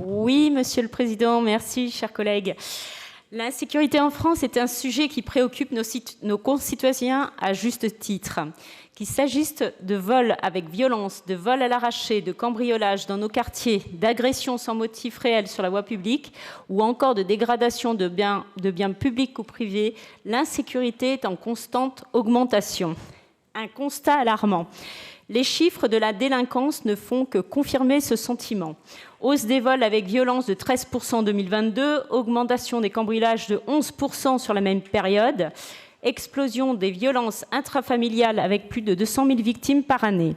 Oui, Monsieur le Président, merci, chers collègues. L'insécurité en France est un sujet qui préoccupe nos concitoyens à juste titre. Qu'il s'agisse de vols avec violence, de vols à l'arraché, de cambriolage dans nos quartiers, d'agressions sans motif réel sur la voie publique ou encore de dégradation de biens publics ou privés, l'insécurité est en constante augmentation. Un constat alarmant. Les chiffres de la délinquance ne font que confirmer ce sentiment. Hausse des vols avec violence de 13% en 2022, augmentation des cambriolages de 11% sur la même période, explosion des violences intrafamiliales avec plus de 200 000 victimes par année.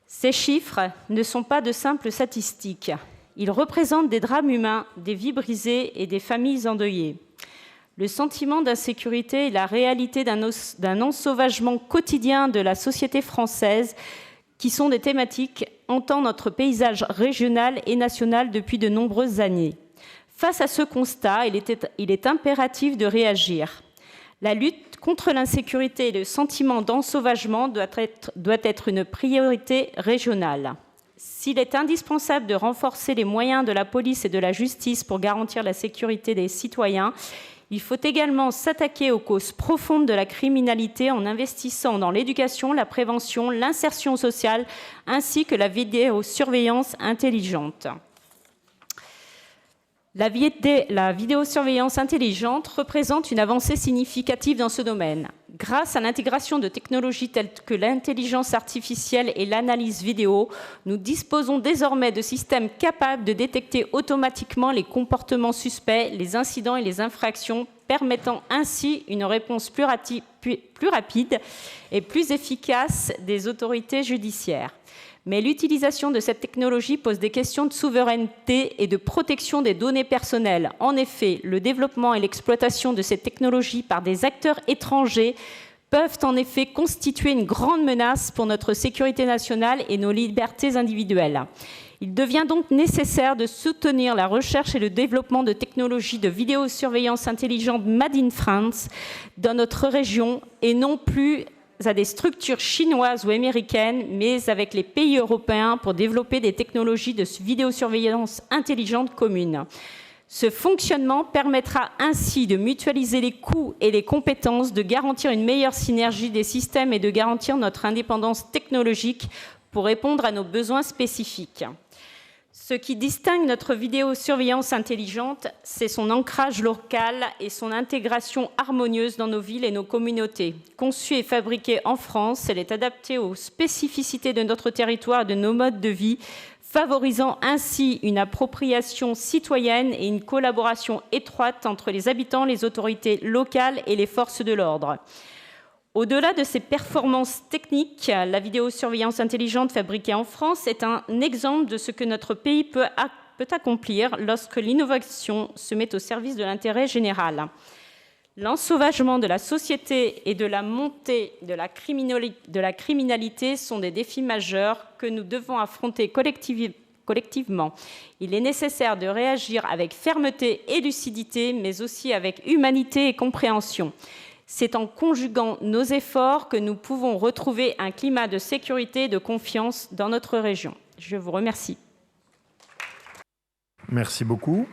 Ces chiffres ne sont pas de simples statistiques. Ils représentent des drames humains, des vies brisées et des familles endeuillées. Le sentiment d'insécurité est la réalité d'un ensauvagement quotidien de la société française qui sont des thématiques hantant notre paysage régional et national depuis de nombreuses années. Face à ce constat, il est impératif de réagir. La lutte contre l'insécurité et le sentiment d'ensauvagement doit être une priorité régionale. S'il est indispensable de renforcer les moyens de la police et de la justice pour garantir la sécurité des citoyens, il faut également s'attaquer aux causes profondes de la criminalité en investissant dans l'éducation, la prévention, l'insertion sociale, ainsi que la vidéosurveillance intelligente. La vidéosurveillance intelligente représente une avancée significative dans ce domaine. Grâce à l'intégration de technologies telles que l'intelligence artificielle et l'analyse vidéo, nous disposons désormais de systèmes capables de détecter automatiquement les comportements suspects, les incidents et les infractions, permettant ainsi une réponse plus rapide et plus efficace des autorités judiciaires. Mais l'utilisation de cette technologie pose des questions de souveraineté et de protection des données personnelles. En effet, le développement et l'exploitation de cette technologie par des acteurs étrangers peuvent en effet constituer une grande menace pour notre sécurité nationale et nos libertés individuelles. Il devient donc nécessaire de soutenir la recherche et le développement de technologies de vidéosurveillance intelligente Made in France dans notre région et non plus à des structures chinoises ou américaines, mais avec les pays européens pour développer des technologies de vidéosurveillance intelligente communes. Ce fonctionnement permettra ainsi de mutualiser les coûts et les compétences, de garantir une meilleure synergie des systèmes et de garantir notre indépendance technologique pour répondre à nos besoins spécifiques. Ce qui distingue notre vidéosurveillance intelligente, c'est son ancrage local et son intégration harmonieuse dans nos villes et nos communautés. Conçue et fabriquée en France, elle est adaptée aux spécificités de notre territoire et de nos modes de vie, favorisant ainsi une appropriation citoyenne et une collaboration étroite entre les habitants, les autorités locales et les forces de l'ordre. Au-delà de ses performances techniques, la vidéosurveillance intelligente fabriquée en France est un exemple de ce que notre pays peut accomplir lorsque l'innovation se met au service de l'intérêt général. L'ensauvagement de la société et de la montée de la criminalité sont des défis majeurs que nous devons affronter collectivement. Il est nécessaire de réagir avec fermeté et lucidité, mais aussi avec humanité et compréhension. C'est en conjuguant nos efforts que nous pouvons retrouver un climat de sécurité et de confiance dans notre région. Je vous remercie. Merci beaucoup.